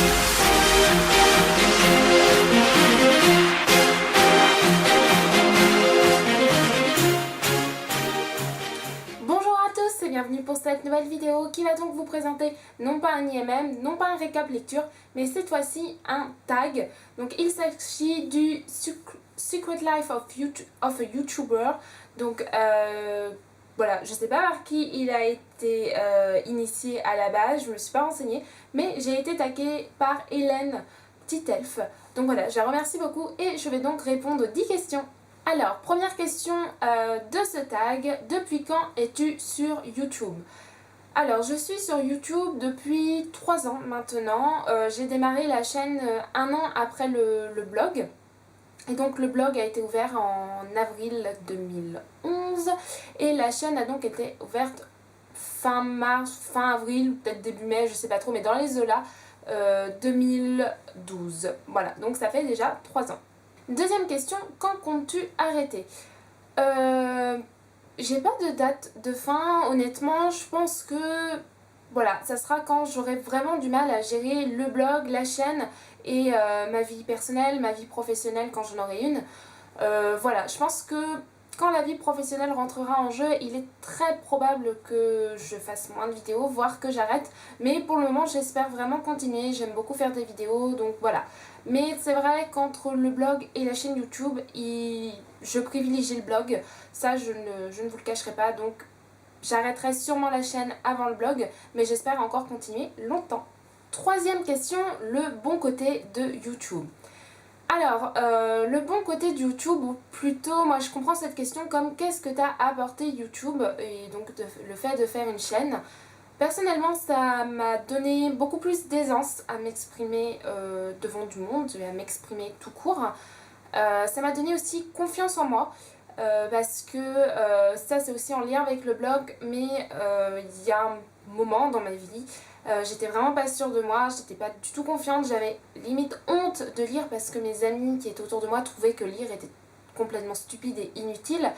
Bonjour à tous et bienvenue pour cette nouvelle vidéo qui va donc vous présenter non pas un IMM, non pas un récap lecture, mais cette fois-ci un tag. Donc il s'agit du Secret Life of a YouTuber. Donc voilà, je sais pas par qui il a été initié à la base, je me suis pas renseignée, mais j'ai été taguée par Hélène Titelf. Donc voilà, je la remercie beaucoup et je vais donc répondre aux 10 questions. Alors, première question de ce tag, depuis quand es-tu sur YouTube? Alors, je suis sur YouTube depuis 3 ans maintenant. J'ai démarré la chaîne un an après le blog. Et donc le blog a été ouvert en avril 2011 et la chaîne a donc été ouverte fin mars, fin avril, peut-être début mai, je sais pas trop, mais dans les eaux-là, 2012. Voilà, donc ça fait déjà 3 ans. Deuxième question, quand comptes-tu arrêter? J'ai pas de date de fin, honnêtement, je pense que voilà, ça sera quand j'aurai vraiment du mal à gérer le blog, la chaîne et ma vie personnelle, ma vie professionnelle quand j'en aurai une. Voilà, je pense que quand la vie professionnelle rentrera en jeu, il est très probable que je fasse moins de vidéos, voire que j'arrête. Mais pour le moment, j'espère vraiment continuer. J'aime beaucoup faire des vidéos, donc voilà. Mais c'est vrai qu'entre le blog et la chaîne YouTube, je privilégie le blog. Ça, je ne vous le cacherai pas. Donc, j'arrêterai sûrement la chaîne avant le blog, mais j'espère encore continuer longtemps. Troisième question, le bon côté de YouTube. Alors, le bon côté de YouTube, ou plutôt, moi je comprends cette question comme qu'est-ce que t'as apporté YouTube et donc le fait de faire une chaîne. Personnellement, ça m'a donné beaucoup plus d'aisance à m'exprimer devant du monde et à m'exprimer tout court. Ça m'a donné aussi confiance en moi. Parce que ça c'est aussi en lien avec le blog, mais il y a un moment dans ma vie, j'étais vraiment pas sûre de moi, j'étais pas du tout confiante, j'avais limite honte de lire parce que mes amis qui étaient autour de moi trouvaient que lire était complètement stupide et inutile.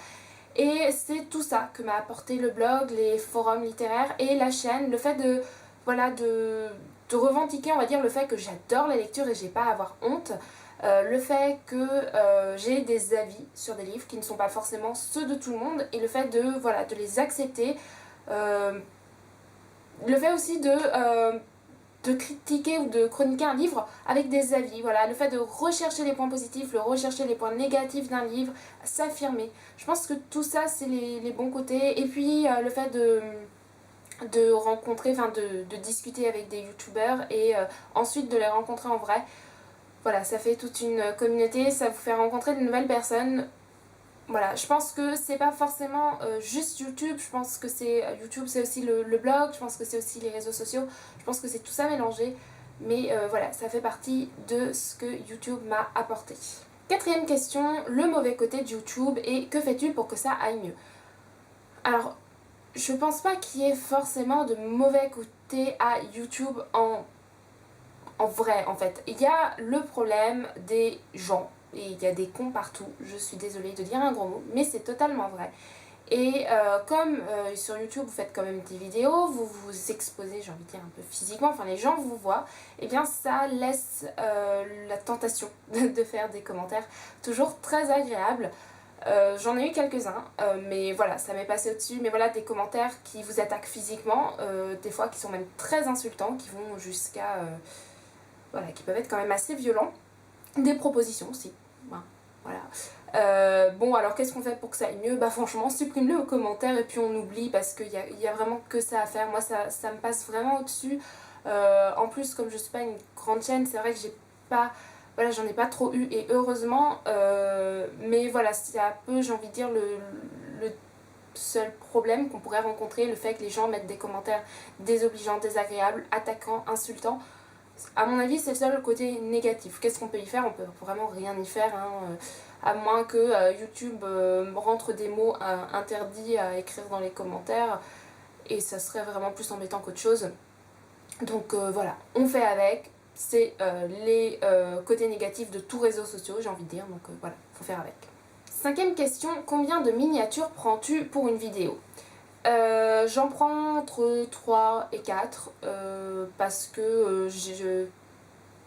Et c'est tout ça que m'a apporté le blog, les forums littéraires et la chaîne, le fait de, voilà, de revendiquer, on va dire, le fait que j'adore la lecture et j'ai pas à avoir honte. Le fait que j'ai des avis sur des livres qui ne sont pas forcément ceux de tout le monde et le fait de, voilà, de les accepter. Le fait aussi de critiquer ou de chroniquer un livre avec des avis, voilà, le fait de rechercher les points positifs, de rechercher les points négatifs d'un livre, s'affirmer. Je pense que tout ça c'est les bons côtés et puis le fait de rencontrer, enfin de discuter avec des youtubeurs et ensuite de les rencontrer en vrai. Voilà, ça fait toute une communauté, ça vous fait rencontrer de nouvelles personnes. Voilà, je pense que c'est pas forcément juste YouTube, je pense que c'est YouTube, c'est aussi le blog, je pense que c'est aussi les réseaux sociaux, je pense que c'est tout ça mélangé. Mais voilà, ça fait partie de ce que YouTube m'a apporté. Quatrième question, le mauvais côté de YouTube et que fais-tu pour que ça aille mieux? Alors, je pense pas qu'il y ait forcément de mauvais côté à YouTube en vrai en fait. Il y a le problème des gens et il y a des cons partout, je suis désolée de dire un gros mot, mais c'est totalement vrai. Et comme sur YouTube vous faites quand même des vidéos, vous vous exposez, j'ai envie de dire un peu physiquement, enfin les gens vous voient, et bien ça laisse la tentation de faire des commentaires toujours très agréables. J'en ai eu quelques-uns, mais voilà, ça m'est passé au-dessus. Mais voilà, des commentaires qui vous attaquent physiquement, des fois qui sont même très insultants, qui vont jusqu'à... voilà, qui peuvent être quand même assez violents. Des propositions aussi. Voilà. Bon, alors qu'est-ce qu'on fait pour que ça aille mieux? Bah franchement, supprime-le aux commentaires et puis on oublie parce qu'il y a vraiment que ça à faire. Moi, ça me passe vraiment au-dessus. En plus, comme je suis pas une grande chaîne, c'est vrai que j'ai pas... Voilà, j'en ai pas trop eu et heureusement. Mais voilà, c'est un peu, j'ai envie de dire, le seul problème qu'on pourrait rencontrer, le fait que les gens mettent des commentaires désobligeants, désagréables, attaquants, insultants. À mon avis, c'est le seul côté négatif. Qu'est-ce qu'on peut y faire? On peut vraiment rien y faire, hein, à moins que YouTube rentre des mots interdits à écrire dans les commentaires, et ça serait vraiment plus embêtant qu'autre chose. Donc voilà, on fait avec. C'est les côtés négatifs de tout réseau social, j'ai envie de dire, donc voilà, faut faire avec. Cinquième question, combien de miniatures prends-tu pour une vidéo? J'en prends entre 3 et 4 parce que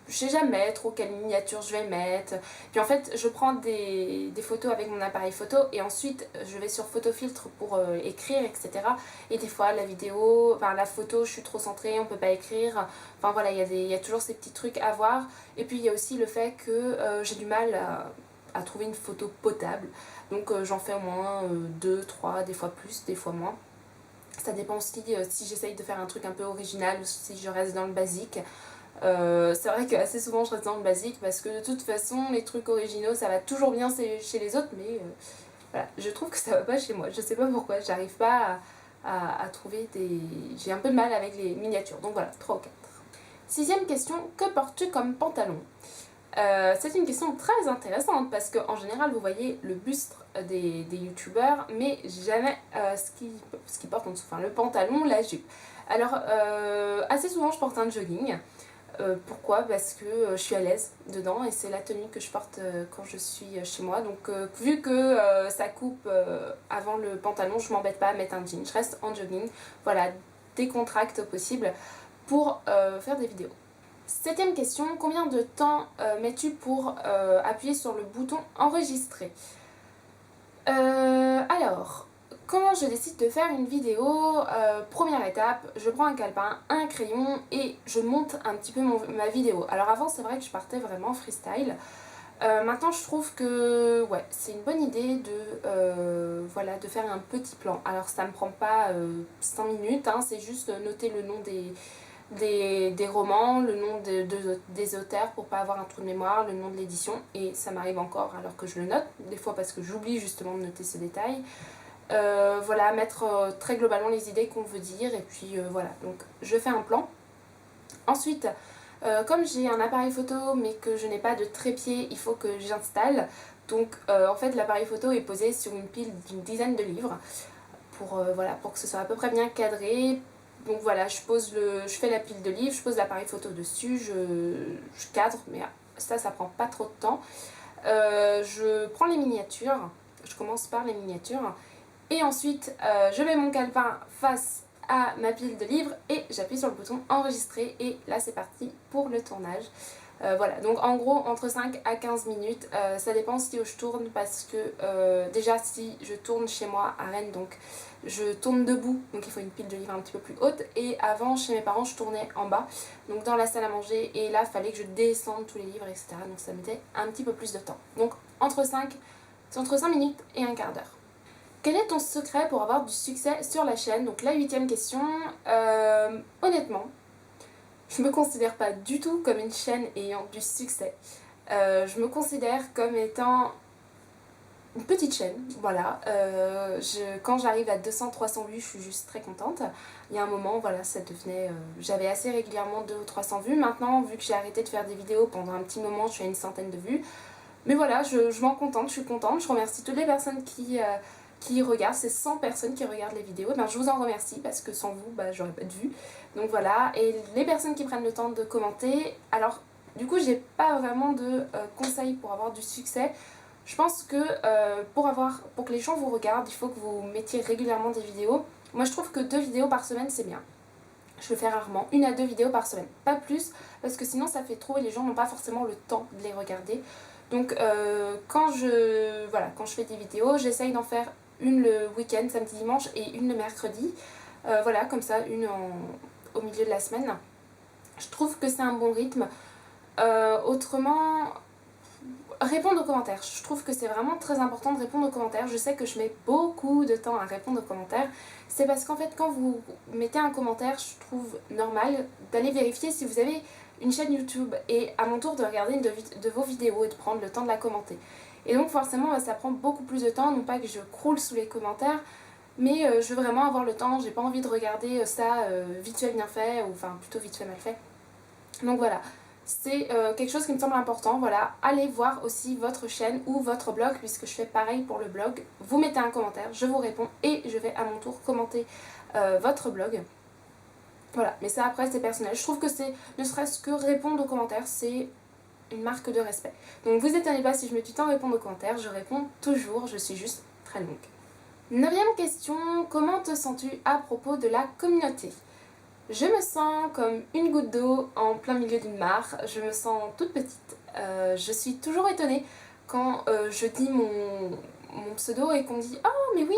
je sais jamais trop quelle miniature je vais mettre. Puis en fait, je prends des photos avec mon appareil photo et ensuite je vais sur photofiltre pour écrire, etc. Et des fois, la photo, je suis trop centrée, on peut pas écrire. Enfin voilà, il y a toujours ces petits trucs à voir. Et puis il y a aussi le fait que j'ai du mal à trouver une photo potable. Donc j'en fais au moins 2, 3, des fois plus, des fois moins. Ça dépend aussi si j'essaye de faire un truc un peu original ou si je reste dans le basique. C'est vrai que assez souvent je reste dans le basique parce que de toute façon les trucs originaux ça va toujours bien chez les autres, mais voilà, je trouve que ça va pas chez moi. Je sais pas pourquoi, j'arrive pas à trouver des... J'ai un peu de mal avec les miniatures, donc voilà, 3 ou 4. Sixième question, que portes-tu comme pantalon? C'est une question très intéressante parce qu'en général vous voyez le buste des youtubeurs mais jamais ce qu'ils portent en dessous, enfin le pantalon, la jupe. Alors assez souvent je porte un jogging. Pourquoi? Parce que je suis à l'aise dedans et c'est la tenue que je porte quand je suis chez moi. Donc vu que ça coupe avant le pantalon, je m'embête pas à mettre un jean. Je reste en jogging, voilà, décontracte possible pour faire des vidéos. Septième question, combien de temps mets-tu pour appuyer sur le bouton enregistrer? Alors, quand je décide de faire une vidéo, première étape, je prends un calepin, un crayon et je monte un petit peu ma vidéo. Alors avant, c'est vrai que je partais vraiment freestyle. Maintenant, je trouve que ouais, c'est une bonne idée voilà, de faire un petit plan. Alors ça me prend pas 5 minutes, hein, c'est juste noter le nom des romans, le nom des auteurs pour pas avoir un trou de mémoire, le nom de l'édition, et ça m'arrive encore alors que je le note, des fois parce que j'oublie justement de noter ce détail. Voilà, mettre très globalement les idées qu'on veut dire, et puis voilà, donc je fais un plan. Ensuite, comme j'ai un appareil photo mais que je n'ai pas de trépied, il faut que j'installe. Donc en fait l'appareil photo est posé sur une pile d'une dizaine de livres voilà, pour que ce soit à peu près bien cadré. Donc voilà, je fais la pile de livres, je pose l'appareil photo dessus, je cadre, mais ça prend pas trop de temps. Je prends les miniatures, je commence par les miniatures, et ensuite je mets mon calepin face à ma pile de livres et j'appuie sur le bouton enregistrer et là c'est parti pour le tournage. Voilà, donc en gros entre 5 à 15 minutes, ça dépend si je tourne parce que déjà si je tourne chez moi à Rennes, donc je tourne debout, donc il faut une pile de livres un petit peu plus haute, et avant chez mes parents je tournais en bas, donc dans la salle à manger, et là il fallait que je descende tous les livres, etc. Donc ça mettait un petit peu plus de temps. Donc entre 5 minutes et un quart d'heure. Quel est ton secret pour avoir du succès sur la chaîne? Donc la 8e question, honnêtement, je me considère pas du tout comme une chaîne ayant du succès. Je me considère comme étant une petite chaîne, voilà. Quand j'arrive à 200-300 vues, je suis juste très contente. Il y a un moment, voilà, ça devenait... j'avais assez régulièrement 200 ou 300 vues. Maintenant, vu que j'ai arrêté de faire des vidéos pendant un petit moment, je suis à une centaine de vues. Mais voilà, je m'en contente, je suis contente. Je remercie toutes les personnes qui regardent, c'est 100 personnes qui regardent les vidéos, ben, je vous en remercie parce que sans vous, ben, j'aurais pas de vues. Donc voilà, et les personnes qui prennent le temps de commenter, alors du coup j'ai pas vraiment de conseils pour avoir du succès. Je pense que pour que les gens vous regardent, il faut que vous mettiez régulièrement des vidéos. Moi je trouve que 2 vidéos par semaine c'est bien. Je le fais rarement, 1 à 2 vidéos par semaine, pas plus, parce que sinon ça fait trop et les gens n'ont pas forcément le temps de les regarder. Donc quand je fais des vidéos, j'essaye d'en faire une le week-end, samedi, dimanche, et une le mercredi. Voilà, comme ça, au milieu de la semaine. Je trouve que c'est un bon rythme. Autrement, répondre aux commentaires. Je trouve que c'est vraiment très important de répondre aux commentaires. Je sais que je mets beaucoup de temps à répondre aux commentaires. C'est parce qu'en fait, quand vous mettez un commentaire, je trouve normal d'aller vérifier si vous avez une chaîne YouTube et à mon tour de regarder une de vos vidéos et de prendre le temps de la commenter. Et donc forcément, ça prend beaucoup plus de temps, non pas que je croule sous les commentaires, mais je veux vraiment avoir le temps, j'ai pas envie de regarder ça vite fait bien fait, ou enfin plutôt vite fait mal fait. Donc voilà, c'est quelque chose qui me semble important. Voilà, allez voir aussi votre chaîne ou votre blog, puisque je fais pareil pour le blog. Vous mettez un commentaire, je vous réponds et je vais à mon tour commenter votre blog. Voilà, mais ça après c'est personnel. Je trouve que c'est, ne serait-ce que répondre aux commentaires, c'est une marque de respect. Donc vous étonnez pas si je mets du temps à répondre aux commentaires, je réponds toujours, je suis juste très longue. 9e question, comment te sens-tu à propos de la communauté? Je me sens comme une goutte d'eau en plein milieu d'une mare, je me sens toute petite. Je suis toujours étonnée quand je dis mon pseudo et qu'on dit «Oh mais oui,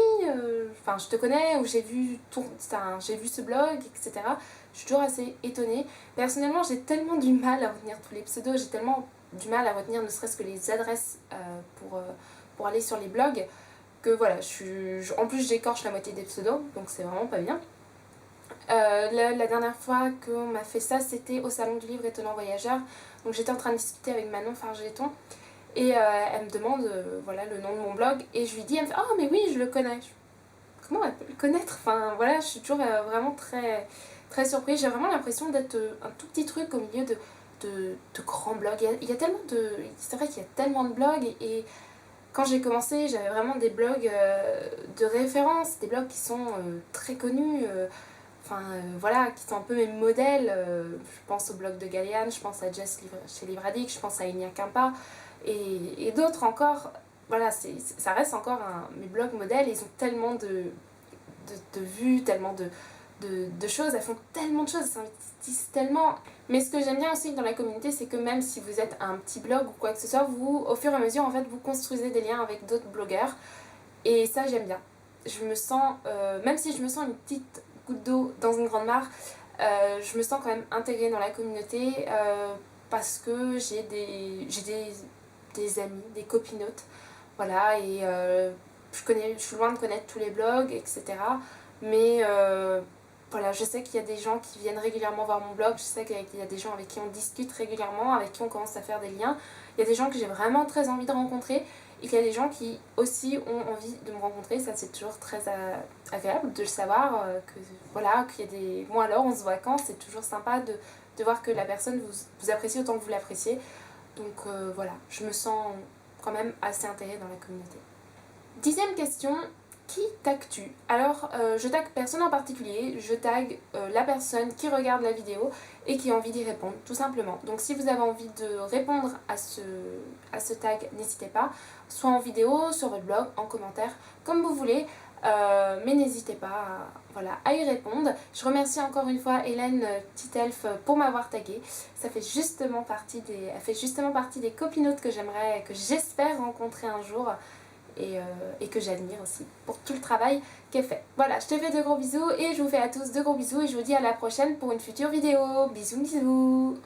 enfin je te connais» ou j'ai vu ce blog, etc. Je suis toujours assez étonnée. Personnellement, j'ai tellement du mal à retenir tous les pseudos, j'ai tellement du mal à retenir ne serait-ce que les adresses pour aller sur les blogs que voilà, en plus j'écorche la moitié des pseudos, donc c'est vraiment pas bien. La dernière fois qu'on m'a fait ça, c'était au Salon du Livre Étonnant Voyageur. Donc j'étais en train de discuter avec Manon Fargeton et elle me demande voilà, le nom de mon blog et je lui dis, elle me fait «Oh mais oui, je le connais». Comment elle peut le connaître? Enfin voilà, je suis toujours vraiment très, très surprise. J'ai vraiment l'impression d'être un tout petit truc au milieu de grands blogs. Il y a tellement de... C'est vrai qu'il y a tellement de blogs et quand j'ai commencé, j'avais vraiment des blogs de référence, des blogs qui sont très connus. Voilà, qui sont un peu mes modèles. Je pense au blog de Galiane, je pense à Jess chez Livre Addict, je pense à Il n'y a qu'un pas, et d'autres encore. Voilà, ça reste encore mes blogs modèles, ils ont tellement de vues, tellement de choses, elles font tellement de choses, elles s'investissent tellement. Mais ce que j'aime bien aussi dans la communauté, c'est que même si vous êtes un petit blog ou quoi que ce soit, vous, au fur et à mesure, en fait, vous construisez des liens avec d'autres blogueurs, et ça, j'aime bien. Je me sens, même si je me sens une petite goutte d'eau dans une grande mare, je me sens quand même intégrée dans la communauté parce que j'ai des amis, des copinotes, voilà, et je suis loin de connaître tous les blogs, etc. Mais voilà, je sais qu'il y a des gens qui viennent régulièrement voir mon blog, je sais qu'il y a des gens avec qui on discute régulièrement, avec qui on commence à faire des liens. Il y a des gens que j'ai vraiment très envie de rencontrer et qu'il y a des gens qui aussi ont envie de me rencontrer. Ça, c'est toujours très agréable de le savoir, que voilà, qu'il y a des... Bon alors, on se voit quand, c'est toujours sympa de voir que la personne vous apprécie autant que vous l'appréciez. Donc voilà, je me sens quand même assez intégrée dans la communauté. 10e question, qui tagues-tu? Alors, je tague personne en particulier, je tague la personne qui regarde la vidéo et qui a envie d'y répondre, tout simplement. Donc si vous avez envie de répondre à ce tag, n'hésitez pas, soit en vidéo, sur votre blog, en commentaire, comme vous voulez. Mais n'hésitez pas voilà, à y répondre. Je remercie encore une fois Hélène Petite Elfe pour m'avoir taguée. Elle fait justement partie des copinotes que j'espère rencontrer un jour. Et que j'admire aussi pour tout le travail qu'elle fait. Voilà, je te fais de gros bisous et je vous fais à tous de gros bisous et je vous dis à la prochaine pour une future vidéo. Bisous bisous.